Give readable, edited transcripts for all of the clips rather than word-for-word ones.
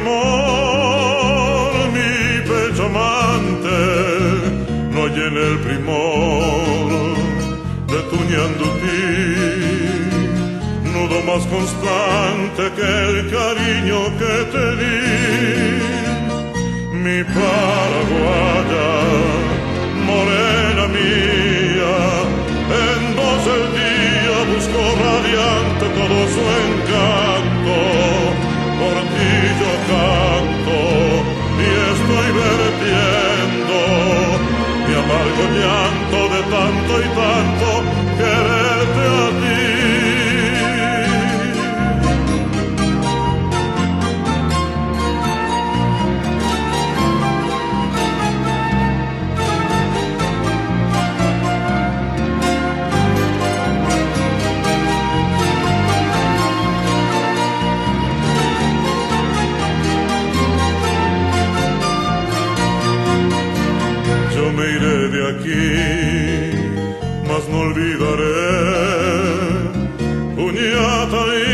amor, mi pecho amante, no llena el primor de tu ñandutí, nudo más constante que el cariño que te di. Mi paraguaya, morena mía, en vos el día busco radiante todo su encanto. Por ti yo canto y estoy vertiendo mi amargo llanto de tanto y tanto quererte a ti. Yo me iré de aquí, mas no olvidaré puñata y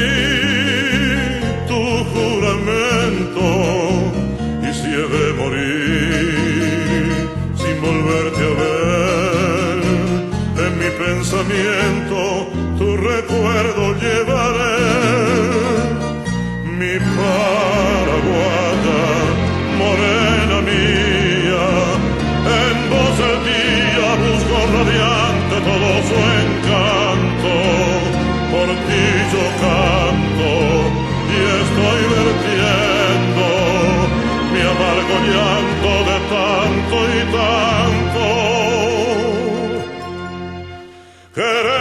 tu juramento. Y si he de morir sin volverte a ver, en mi pensamiento tu recuerdo llevaré. Mi paraguaya, morena mía, en vos el día busco radiante todo su encanto. Por ti yo canto y estoy vertiendo mi amargo llanto de tanto y tanto querer.